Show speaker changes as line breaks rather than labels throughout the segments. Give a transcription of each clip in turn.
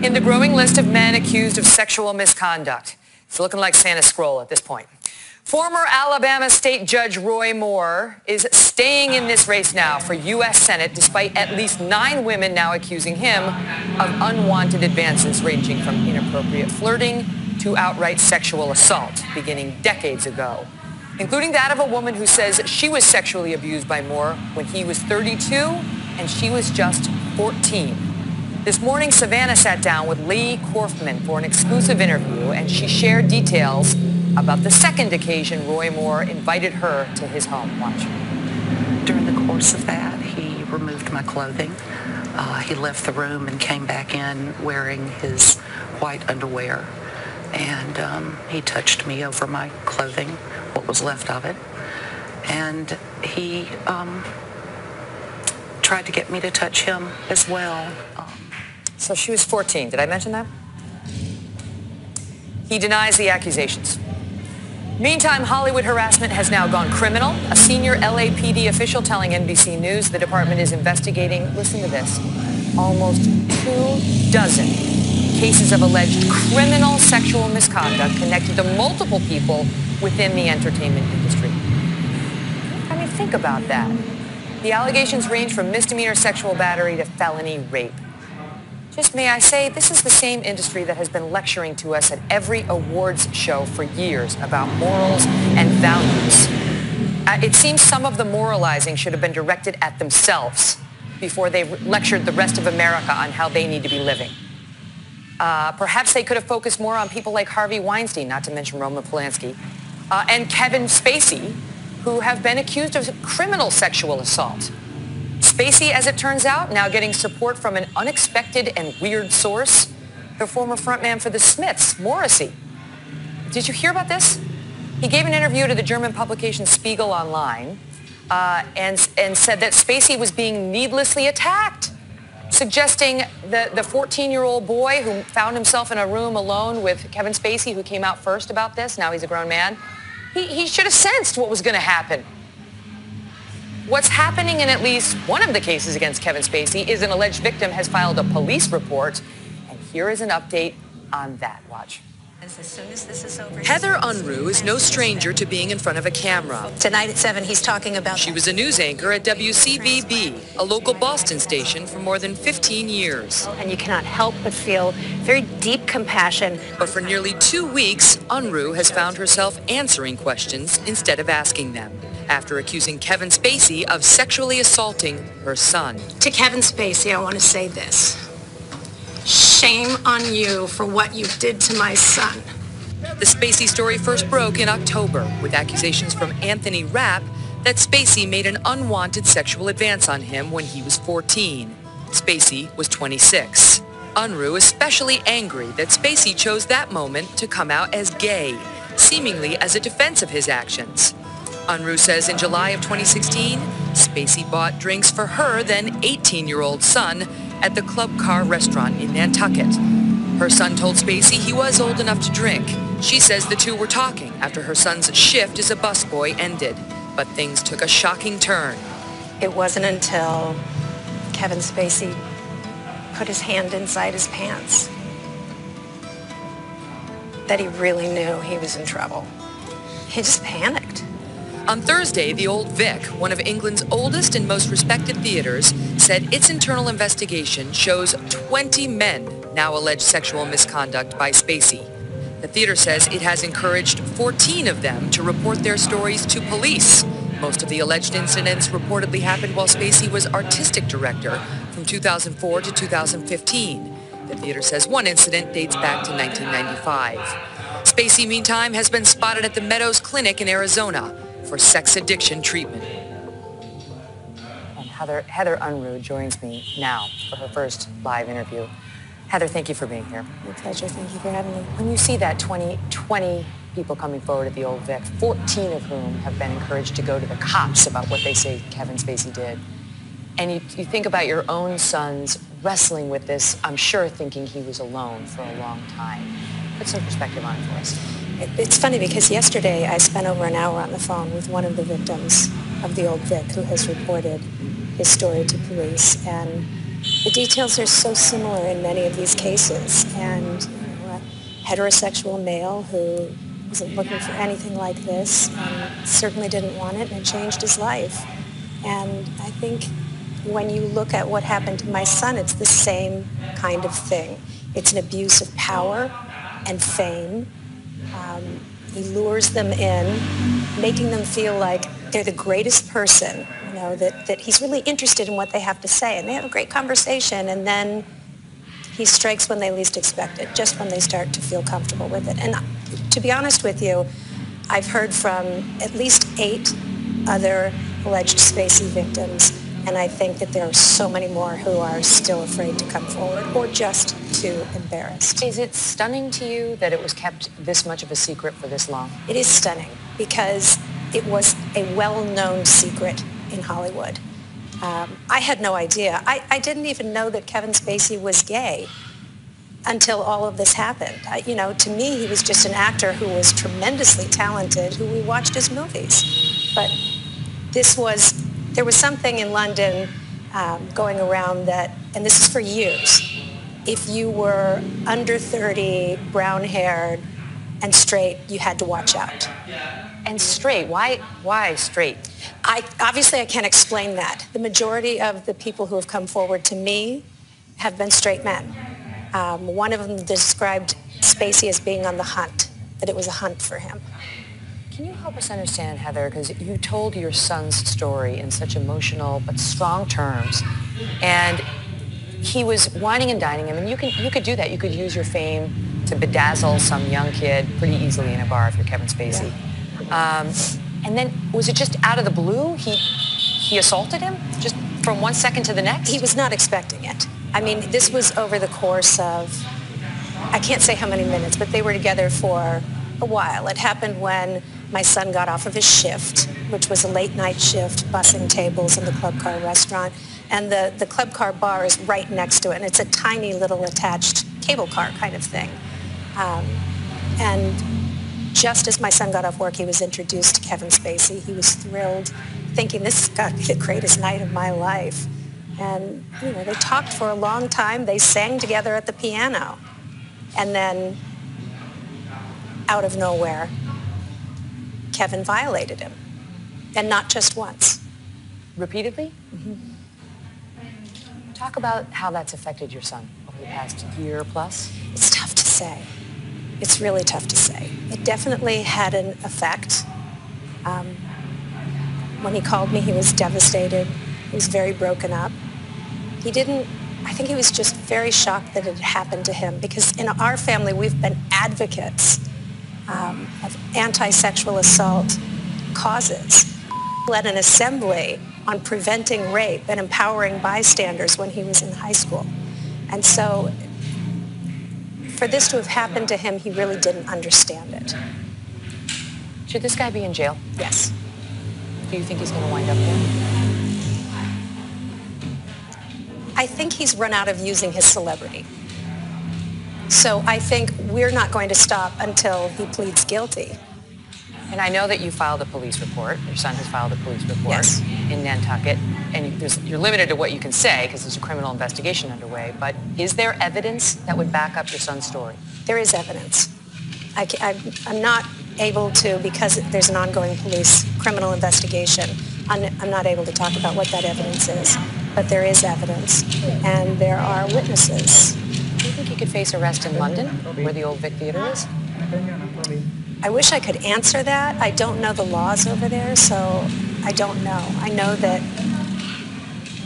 in the growing list of men accused of sexual misconduct. It's looking like Santa's scroll at this point. Former Alabama State Judge Roy Moore is staying in this race now for U.S. Senate, despite at least 9 women now accusing him of unwanted advances ranging from inappropriate flirting to outright sexual assault, beginning decades ago, including that of a woman who says she was sexually abused by Moore when he was 32 and she was just 14. This morning, Savannah sat down with Lee Korfman for an exclusive interview, and she shared details about the second occasion Roy Moore invited her to his home. Watch.
During the course of that, he removed my clothing. He left the room and came back in wearing his white underwear. And he touched me over my clothing, what was left of it. And he tried to get me to touch him as well.
So she was 14. Did I mention that? He denies the accusations. Meantime, Hollywood harassment has now gone criminal. A senior LAPD official telling NBC News the department is investigating, listen to this, almost 24 cases of alleged criminal sexual misconduct connected to multiple people within the entertainment industry. I mean, think about that. The allegations range from misdemeanor sexual battery to felony rape. Just may I say, this is the same industry that has been lecturing to us at every awards show for years about morals and values. It seems some of the moralizing should have been directed at themselves before they lectured the rest of America on how they need to be living. Perhaps they could have focused more on people like Harvey Weinstein, not to mention Roman Polanski, and Kevin Spacey, who have been accused of criminal sexual assault. Spacey, as it turns out, now getting support from an unexpected and weird source, the former frontman for the Smiths, Morrissey. Did you hear about this? He gave an interview to the German publication Spiegel Online and said that Spacey was being needlessly attacked, suggesting the 14-year-old boy who found himself in a room alone with Kevin Spacey, who came out first about this, now he's a grown man, he should have sensed what was going to happen. What's happening in at least one of the cases against Kevin Spacey is an alleged victim has filed a police report, and here is an update on that. Watch.
As soon as this is over,
Heather Unruh is no stranger to being in front of a camera.
Tonight at 7, he's talking about...
She was a news anchor at WCVB, a local Boston station, for more than 15 years.
And you cannot help but feel very deep compassion.
But for nearly 2 weeks, Unruh has found herself answering questions instead of asking them, after accusing Kevin Spacey of sexually assaulting her son.
To Kevin Spacey, I want to say this. Shame on you for what you did to my son.
The Spacey story first broke in October with accusations from Anthony Rapp that Spacey made an unwanted sexual advance on him when he was 14. Spacey was 26. Unruh especially angry that Spacey chose that moment to come out as gay, seemingly as a defense of his actions. Unruh says in July of 2016, Spacey bought drinks for her then 18-year-old son at the Club Car restaurant in Nantucket. Her son told Spacey he was old enough to drink. She says the two were talking after her son's shift as a busboy ended, but things took a shocking turn.
It wasn't until Kevin Spacey put his hand inside his pants that he really knew he was in trouble. He just panicked.
On Thursday, the Old Vic, one of England's oldest and most respected theaters, said its internal investigation shows 20 men now allege sexual misconduct by Spacey. The theater says it has encouraged 14 of them to report their stories to police. Most of the alleged incidents reportedly happened while Spacey was artistic director from 2004 to 2015. The theater says one incident dates back to 1995. Spacey, meantime, has been spotted at the Meadows Clinic in Arizona for sex addiction treatment. And Heather Unruh joins me now for her first live interview. Heather, thank you for being here.
My pleasure. Thank you for having me.
When you see that 20 people coming forward at the Old Vic, 14 of whom have been encouraged to go to the cops about what they say Kevin Spacey did, and you think about your own sons wrestling with this, I'm sure thinking he was alone for a long time. Put some perspective on it for us.
It's funny because yesterday I spent over an hour on the phone with one of the victims of the Old Vic who has reported his story to police. And
the details are so similar in many of these cases. And a heterosexual male who wasn't looking for anything like this and certainly didn't want it, and it changed his life. And I think when you look at what happened to my son, it's the same kind of thing. It's an abuse of power and fame. He lures them in, making them feel like they're the greatest person, that he's really interested in what they have to say. And they have a great conversation, and then he strikes when they least expect it, just when they start to feel comfortable with it. And to be honest with you, I've heard from at least 8 other alleged Spacey victims, and I think that there are so many more who are still afraid to come forward or just too embarrassed.
Is it stunning to you that it was kept this much of a secret for this long?
It is stunning because it was a well-known secret in Hollywood. I had no idea. I didn't even know that Kevin Spacey was gay until all of this happened. To me, he was just an actor who was tremendously talented, who we watched his movies. But there was something in London going around that, and this is for years, if you were under 30, brown-haired, and straight, you had to watch out.
And straight, why straight?
Obviously, I can't explain that. The majority of the people who have come forward to me have been straight men. One of them described Spacey as being on the hunt, that it was a hunt for him.
Can you help us understand, Heather, because you told your son's story in such emotional but strong terms, and he was whining and dining him, and you could do that. You could use your fame to bedazzle some young kid pretty easily in a bar if you're Kevin Spacey. Yeah. And then, was it just out of the blue? He assaulted him just from one second to the next?
He was not expecting it. I mean, this was over the course of, I can't say how many minutes, but they were together for a while. It happened when my son got off of his shift, which was a late night shift, bussing tables in the Club Car restaurant. And the Club Car bar is right next to it, and it's a tiny little attached cable car kind of thing. And just as my son got off work, he was introduced to Kevin Spacey. He was thrilled, thinking this is going to be the greatest night of my life. And, they talked for a long time. They sang together at the piano. And then, out of nowhere, Kevin violated him. And not just once.
Repeatedly? Mm-hmm. Talk about how that's affected your son over the past year plus.
It's tough to say. It's really tough to say. It definitely had an effect. When he called me, he was devastated. He was very broken up. I think he was just very shocked that it had happened to him, because in our family, we've been advocates of anti-sexual assault causes. Led an assembly on preventing rape and empowering bystanders when he was in high school. And so for this to have happened to him, he really didn't understand it.
Should this guy be in jail?
Yes.
Do you think he's going to wind up there?
I think he's run out of using his celebrity. So I think we're not going to stop until he pleads guilty.
And I know that you filed a police report. Your son has filed a police report.
Yes.
In Nantucket. And you're limited to what you can say because there's a criminal investigation underway. But is there evidence that would back up your son's story?
There is evidence. I'm not able to, because there's an ongoing criminal investigation, I'm not able to talk about what that evidence is. But there is evidence, and there are witnesses.
Do you think he could face arrest in London, where the old Vic Theatre is?
I wish I could answer that. I don't know the laws over there, so I don't know. I know that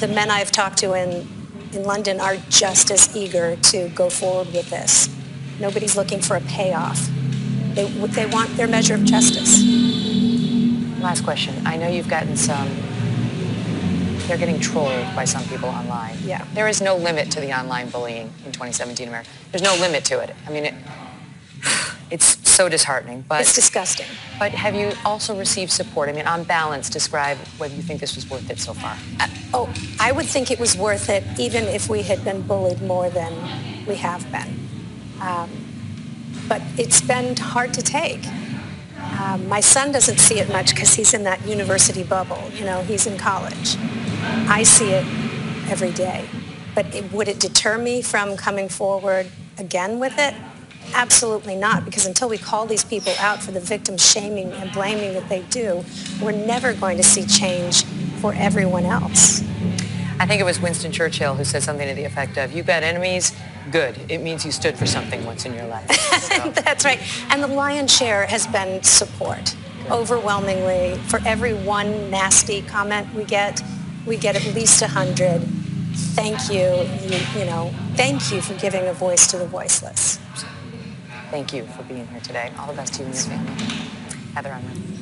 the men I've talked to in London are just as eager to go forward with this. Nobody's looking for a payoff. They want their measure of justice.
Last question. I know you've gotten they're getting trolled by some people online.
Yeah.
There is no limit to the online bullying in 2017 America. There's no limit to it. I mean, it's so disheartening. But
it's disgusting.
But have you also received support? I mean, on balance, describe whether you think this was worth it so far.
I would think it was worth it even if we had been bullied more than we have been. But it's been hard to take. My son doesn't see it much because he's in that university bubble. He's in college. I see it every day. would it deter me from coming forward again with it? Absolutely not, because until we call these people out for the victim shaming and blaming that they do, we're never going to see change for everyone else.
I think it was Winston Churchill who said something to the effect of, "You've got enemies, good. It means you stood for something once in your life." So.
That's right. And the lion's share has been support. Overwhelmingly, for every one nasty comment we get at least 100. Thank you. Thank you for giving a voice to the voiceless.
Thank you for being here today. All the best to you and your family. Heather, Unruh.